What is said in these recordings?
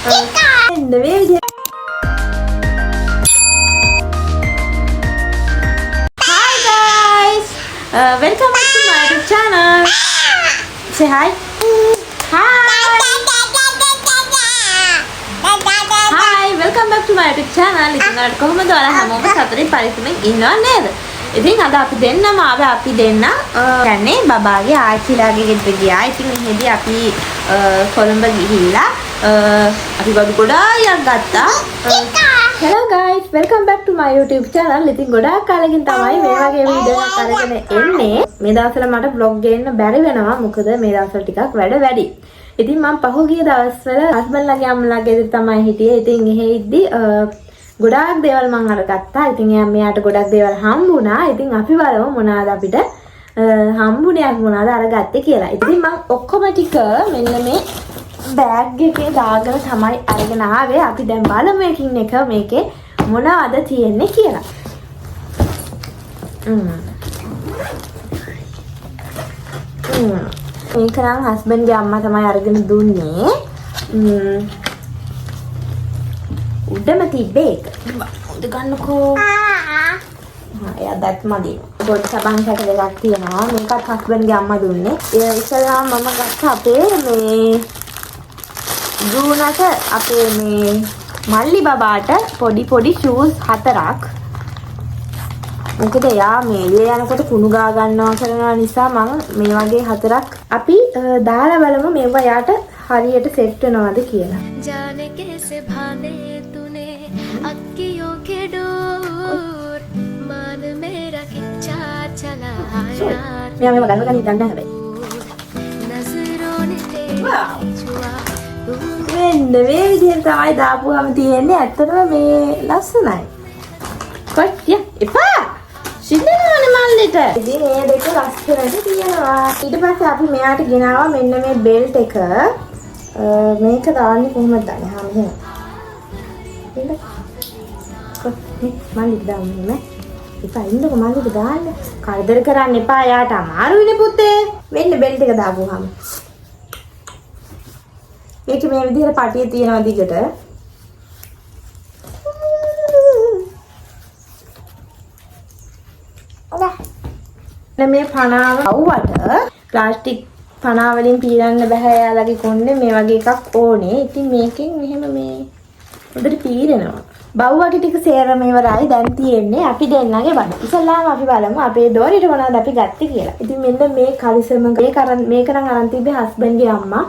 Hi guys, welcome back to my YouTube channel. Say hi. Hi, welcome back to my YouTube channel. ඉතින් අර කොහොමද ඔයාලා හැමෝම සතුටින් පරිස්සමෙන් ඉන්නව නේද? ඉතින් අද අපි දෙන්නම ආවේ අපි දෙන්න කියන්නේ බබාගේ ආච්චිලාගේ ගෙදර ගියා. ඉතින් එහෙදී අපි කොළඹ ගිහිල්ලා අපි ගොඩාක් ගත්තා. Hello guys, welcome back to my YouTube channel. ඉතින් ගොඩාක් කාලෙකින් තමයි මේ වගේ වීඩියෝ එකක් අරගෙන එන්නේ. මේ දවස්වල මට vlog ගේන්න බැරි වෙනවා. මොකද මේ දවස්වල ටිකක් වැඩ වැඩි. ඉතින් මම පහුගිය දවස්වල හස්බන්ඩ්ලාගේ අම්මලාගේ ගෙදර තමයි හිටියේ. ඉතින් එහෙ ඉද්දි ගොඩාක් දේවල් මම අරගත්තා. ඉතින් මෙයාට ගොඩක් දේවල් හම්බුණා. ඉතින් අපි බලමු මොනවාද අපිට හම්බුණේ මොනවාද අරගත්තේ කියලා. ඉතින් මම ඔක්කොම ටික මෙන්න මේ බෑග් එකේ දාගෙන තමයි අරගෙන ආවේ. අපි දැන් බලමු එකින් එක මේකේ මොනවද තියෙන්නේ කියලා. මේක නම් හස්බන්ඩ්ගේ අම්මා තමයි අරගෙන දුන්නේ. උඩම තිබ්බේ ඒක. උඩ ගන්නකෝ. එයා දැත් මදි. පොඩි සබන් සැක දෙකක් තියෙනවා. මේකත් හස්බන්ඩ්ගේ අම්මා දුන්නේ. ඒ ඉස්සෙල්ලා මම ගත්ත අපේ මේ දුනට අපේ මේ මල්ලි බබාට පොඩි ෂූස් 4ක්. මොකද එයා මේ එළිය යනකොට කුණු ගා ගන්නවා කරනවා නිසා මම මේ වගේ 4ක් අපි දාලා බලමු මේවා යාට හරියට සෙට් වෙනවද කියලා. जाने कैसे भाने तूने अक्कियों के डोर मान मेरा खिंचा चला यार මෙයා මේව ගන්න හිතන්න හැබැයි. नजरों ने तेरी छुआ මෙන්න මේ විදිහට තමයි දාපුවාම තියෙන්නේ. ඇත්තටම මේ ලස්සනයි. කොච්චිය එපා. සිද්ධානේ මල්ලිට. ඉතින් මේ දෙක ලස්සනට තියෙනවා. ඊට පස්සේ අපි මෙයාට ගෙනාවා මෙන්න මේ බෙල්ට් එක. මේක දාන්නේ කොහොමද දාන්නේ? හා මෙහෙම. ඉන්න. කොහේ මල්ලිට දාන්නේ නේ? එපා ඉන්නකො මල්ලිට දාන්න. කරදර කරන්න එපා. යාට අමාරුයිනේ පුතේ. මෙන්න බෙල්ට් එක දාපුවාම. මේක මේ විදිහට පටිය තියෙනවා දිගට. මේ පනාව අවුවට ප්ලාස්ටික් පනා වලින් පීරන්න බෑ. යාලගේ කොණ්ඩේ මේ වගේ එකක් ඕනේ. ඉතින් මේකෙන් මෙහෙම මේ හොඳට පීරනවා. බව්වගේ ටික සේරම ඉවරයි. දැන් තියෙන්නේ අපි දෙන්නගේ බඩ. ඉතින්ලාම අපි බලමු අපේ ඩෝරිට මොනවද අපි ගත්තේ කියලා. ඉතින් මෙන්න මේ කලිසම මේක නම් අරන් තිබ්බේ හස්බන්ඩ්ගේ අම්මා.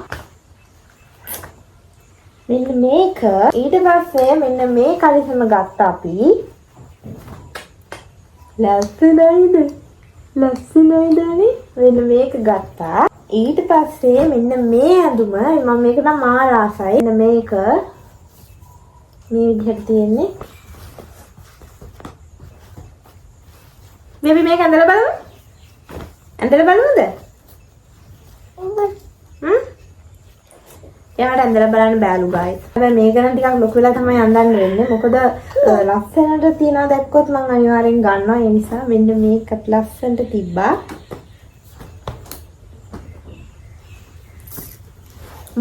මෙන්න මේක ඊට පස්සේ මෙන්න මේ කලිසම ගත්තා අපි. ලස්සනයිද? ලස්සනයිදනේ. මෙන්න මේක ගත්තා. ඊට පස්සේ මෙන්න මේ ඇඳුම මම මේක නම් ආසයි. මෙන්න මේක මේ විදිහට තියෙන්නේ. බේබි මේක ඇඳලා බලමු. ඇඳලා බලමුද? එයාට ඇඳලා බලන්න බෑලු ගායිස්. හැබැයි මේක නම් ටිකක් ලොකු වෙලා තමයි අඳන්න වෙන්නේ. මොකද ලස්සනට තියනවා දැක්කොත් මම අනිවාර්යෙන් ගන්නවා. ඒ නිසා මෙන්න මේකට ලස්සනට තිබ්බා.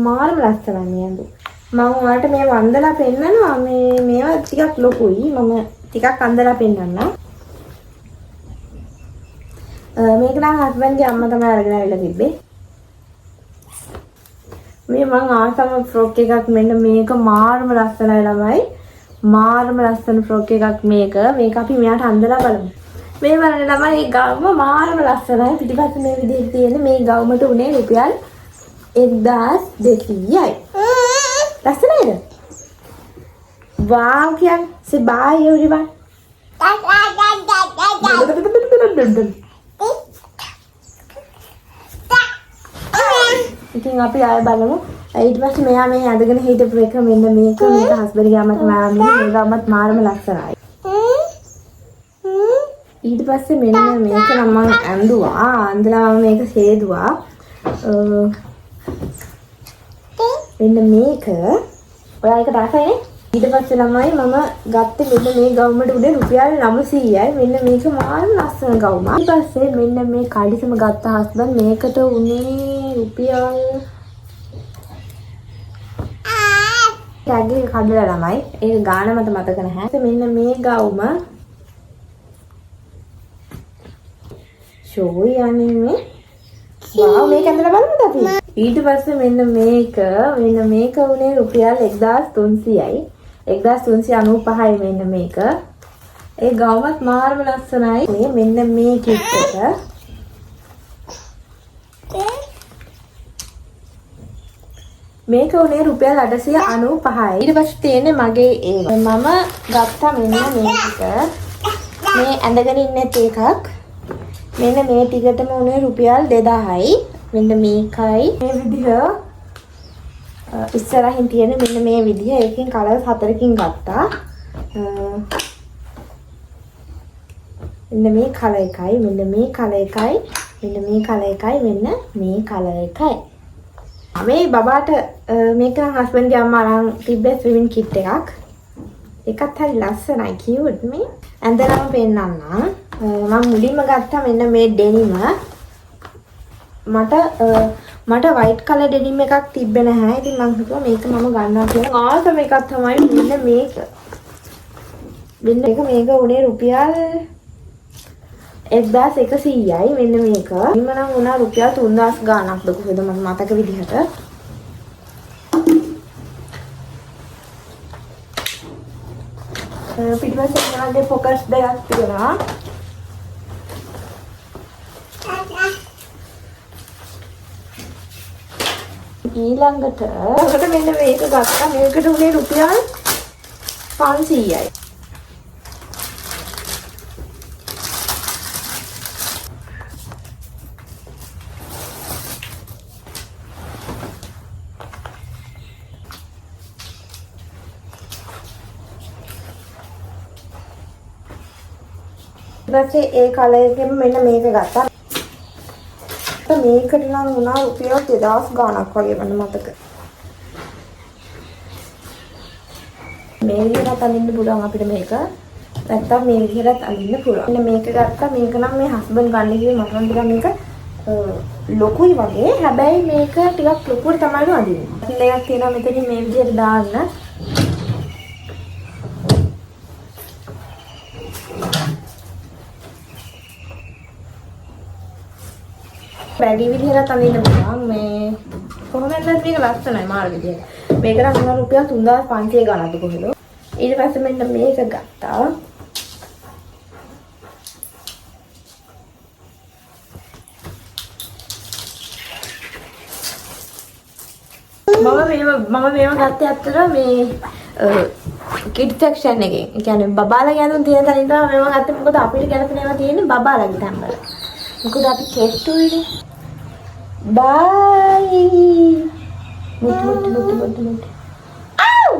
මාරම ලස්සනයි මේ ඇඳුම. මම ඔයාලට මේ වන්දලා පෙන්නනවා. මේවා ටිකක් ලොකුයි. මම ටිකක් අඳලා පෙන්නන්නම්. මේක නම් හස්බන්ඩ්ගේ අම්මා තමයි අරගෙන ආවිල්ලා තිබ්බේ. මේ මං ආසම ෆ්‍රොක් එකක් මෙන්න මේක මාරම ලස්සනයි ළමයි. මාරම ලස්සන ෆ්‍රොක් එකක් මේක. මේක අපි මෙයාට අඳලා බලමු. මේ බලන්න ළමයි මේ ගවුම මාරම ලස්සනයි. පිටිපස්සේ මේ විදිහට තියෙන මේ ගවුමට උනේ රුපියල් 1200යි. ලස්සනයිද? වාව් කියන්නේ say bye everyone. ඉතින් අපි ආයෙ බලමු. ඊට පස්සේ මෙයා මේ ඇඳගෙන හිටපු එක මෙන්න මේක හස්බන්ඩ්ගේ අම්මට මාරම මේ ගාමත් මාරම ලස්සනයි. ඊට පස්සේ මෙන්න මේක නම් මම ඇඳුවා. අඳලා මම මේක හේදුවා. මෙන්න මේක ඔයා එක දාසයිනේ. ඊට පස්සේ ළමයි මම ගත්තේ මෙන්න මේ ගවුමට උඩේ රුපියල් 900යි. මෙන්න මේක මාරම ලස්සන ගවුමක්. ඊට පස්සේ මෙන්න මේ කඩිසම ගත්ත හස්බන්ඩ් මේකට උනේ රුපියල් ටැග් එක කඩලා ළමයි. ඒක ගාන මත මතක නැහැ. මෙන්න මේ ගවුම ෂෝයි යන්නේ. වාව් මේක ඇඳලා බලමුද අපි? ඊට පස්සේ මෙන්න මේක උනේ රුපියල් 1300යි. 1395යි මෙන්න මේක. ඒ ගවුමත් මාරම ලස්සනයි. මෙන්න මේ කිට් එක. මේක උනේ රුපියල් 895යි. ඊට පස්සේ තියෙන්නේ මගේ ඒක. මම ගත්තා මෙන්න මේක. මේ ඇඳගෙන ඉන්නේ එකක්. මෙන්න මේ ටිකටම උනේ රුපියල් 2000යි. මෙන්න මේකයි. මේ විදිහ ඉස්සරහින් තියෙන මෙන්න මේ විදිහ. ඒකෙන් කලර් 4කින් ගත්තා. මෙන්න මේ කලර් එකයි, මෙන්න මේ කලර් එකයි, මෙන්න මේ කලර් එකයි, මෙන්න මේ කලර් එකයි. මේ බබාට මේක හස්බන්ඩ්ගේ අම්මා අරන් තිබ්බේ ස්විමින් කිට් එකක්. ඒකත් හරි ලස්සනයි කියුට් මේ. ඇඳලාම පෙන්නන්න. මම මුලින්ම ගත්තා මෙන්න මේ ඩෙනිම. මට වයිට් කලර් ඩෙනිම් එකක් තිබ්බේ නැහැ. ඉතින් මම හිතුවා මේක මම ගන්නවා කියලා. ආසම එකක් තමයි මෙන්න මේක. මේක උනේ රුපියල් 1100යි මෙන්න මේක. ඉන්න නම් උනා රුපියල් 3000 ගාණක්ද කොහෙද මම මතක විදිහට. පිටිපස්සේ මගේ ફોකස් දෙකක් තියෙනවා. ඊළඟට මෙන්න මේක ගත්තා. මේකට උනේ රුපියල් 500යි. ඊපස්සේ ඒ කලර් එකෙම මෙන්න මේක ගත්තා. මේකට නම් වුණා රුපියල් 2000 ගාණක් වගේ මම මතක. මේ විදිහට අඳින්න පුළුවන් අපිට මේක. නැත්තම් මේ විදිහට අඳින්න පුළුවන්. මෙන්න මේක ගත්තා. මේක නම් මේ හස්බන්ඩ් ගන්න කිව්වේ මට නම් ටිකක් මේක ලොකුයි වගේ. හැබැයි මේක ටිකක් ලොකුට තමයි අඳින්නේ. දෙකක් තියෙනවා මෙතනින් මේ විදිහට දාන්න. බැගි විදිහට අඳින්න පුළුවන්. මේ කොහොමද මේක ලස්සනයි මාර විදිහට. මේක නම් මොන රුපියල් 3500 ගානක්ද කොහෙද. ඊට පස්සේ මෙන්න මේක ගත්තා. මම මේව ගත්තේ අතර මේ කිඩ් සෙක්ෂන් එකේ. ඒ කියන්නේ බබාලා ගැනුම් තියෙන තැන ඉඳලා මේව ගත්තේ. මොකද අපිට ගැලපෙන ඒවා තියෙන්නේ බබාලාගේ තැන් වල. මොකද අපි කෙට්ටුයිනේ. Bye. Mut. Ow!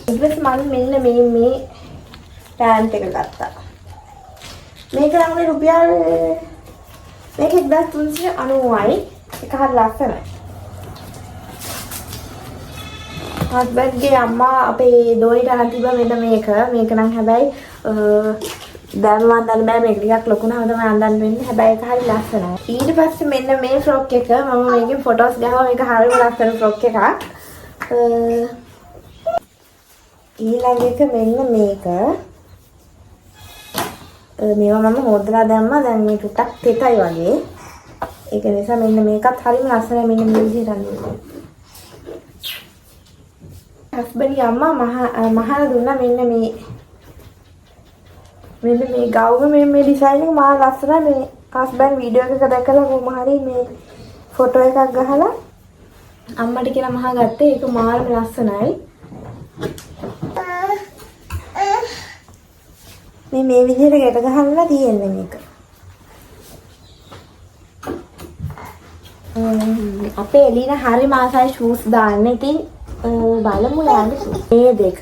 ඉතින් මම මෙන්න මේ පෑන්ට් එක ගත්තා. මේක නම් රුපියල් මේක 1390යි. ඒක හරිය ලස්සනයි. හස්බන්ඩ්ගේ අම්මා අපේ දෝයිට අරන් තිබ්බා මෙන්න මේක. මේක නම් හැබැයි දැන් මම අඳන්න බෑ. මේක ටිකක් ලොකු නම් තමයි අඳන්න වෙන්නේ. හැබැයි ඒක හරි ලස්සනයි. ඊට පස්සේ මෙන්න මේ ෆ්‍රොක් එක මම මේකෙන් ෆොටෝස් ගහුවා. මේක හරිම ලස්සන ෆ්‍රොක් එකක්. ඊළඟ එක මෙන්න මේක. මේවා මම හොදලා දැම්මා. දැන් මේ ටිකක් තෙතයි වගේ. ඒක නිසා මෙන්න මේකත් හරිම ලස්සනයි. මෙන්න මේ විදිහට අඳින්න. හස්බන්ඩ්ගේ අම්මා මහා දුන්නා මෙන්න මේ ගවුම මේ ඩිසයින් එක මාර ලස්සනයි. මේ හස්බන්ඩ් වීඩියෝ එකක දැකලා කොහොම හරි මේ ෆොටෝ එකක් ගහලා අම්මට කියලා මහා ගත්තේ. ඒක මාර ලස්සනයි. මේ විදිහට ගැට ගහලා තියෙන්නේ මේක. අපේ එලින හරි මාසයි ෂූස් දාන්න. ඉතින් බලමු යන්න. මේ දෙක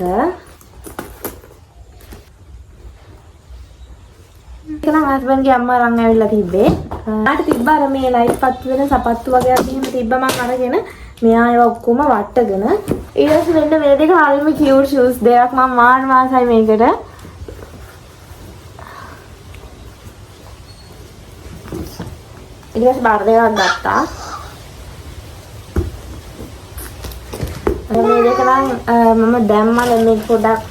කලන් හස්බන්ඩ්ගේ අම්මා අරන් ඇවිල්ලා තිබ්බේ. ආට තිබ්බා අර මේ ලයිට් පත්තු වෙන සපත්තු වගේ අදින්න තිබ්බා. මම අරගෙන මෙයා ඒවා ඔක්කොම වට්ටගෙන ඊට පස්සේ මෙන්න මේ දෙක හරිම කියුට් ෂූස් දෙකක්. මම මාන මාසයි මේකට. ඊට පස්සේ බාර දෙකක් ගත්තා. මේ දෙක නම් මම දැම්මා. දැන් මේක පොඩක්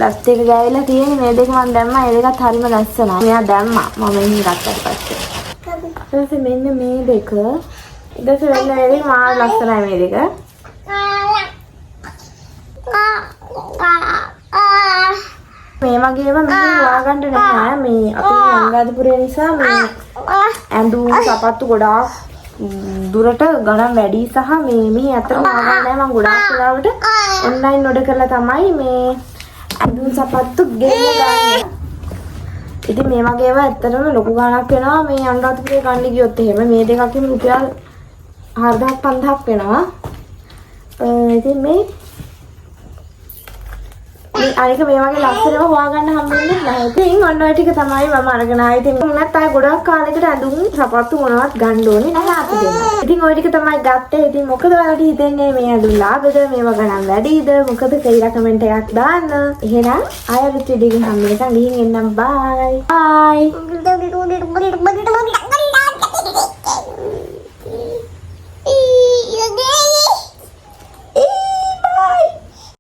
දත් එක ගෑවිලා තියෙන මේ දෙක මම දැම්මා. ඒ දෙකත් හරිම ලස්සනයි. මෙයා දැම්මා මම මෙහෙන් ගත්තට පස්සේ. ඊට පස්සේ මෙන්න මේ දෙක. ඊට පස්සේ මෙන්න මේ දෙක මාර ලස්සනයි මේ දෙක. මේ වගේ ඒවා මෙහෙන් හොයාගන්න නැහැ. මේ අපේ අනුරාධපුරය නිසා මේ ඇඳුම් සපත්තු ගොඩාක් දුරට ගණන් වැඩි සහ මේ අතරම හොයාගන්න නැහැ. මම ගොඩාක් වෙලාවට ඔන්ලයින් ඕඩර් කරලා තමයි මේ ඇඳුම් සපත්තු ගෙන්න ගන්නේ. ඉතින් මේ වගේ ඒවා ඇත්තටම ලොකු ගණනක් වෙනවා මේ අනුරාධපුරේ ගන්න ගියොත් එහෙම. මේ දෙකකින් රුපියල් 4000 5000ක් වෙනවා. ඉතින් මේ අනික මේ වගේ ලස්සනව හොයාගන්න හම්බෙන්නේ නැහැ. ඉතින් ඔන්න ඔය ටික තමයි මම අරගෙන ආවේ. ඉතින් මොනවත් ආයේ ගොඩක් කාලයකට ඇඳුම් සපත්තු මොනවත් ගන්න ඕනේ නැහැ අපි දෙන්න. ඉතින් ඔය ටික තමයි ගත්තේ. ඉතින් මොකද ඔයාලට හිතෙන්නේ මේ ඇඳුම් ලාභද මේව ගණන් වැඩිද මොකද කියලා කමෙන්ට් එකක් දාන්න. එහෙනම් ආයෙත් වීඩියෝ එක හම්බෙන්න ගිහින් එන්නම්. බයි. බයි.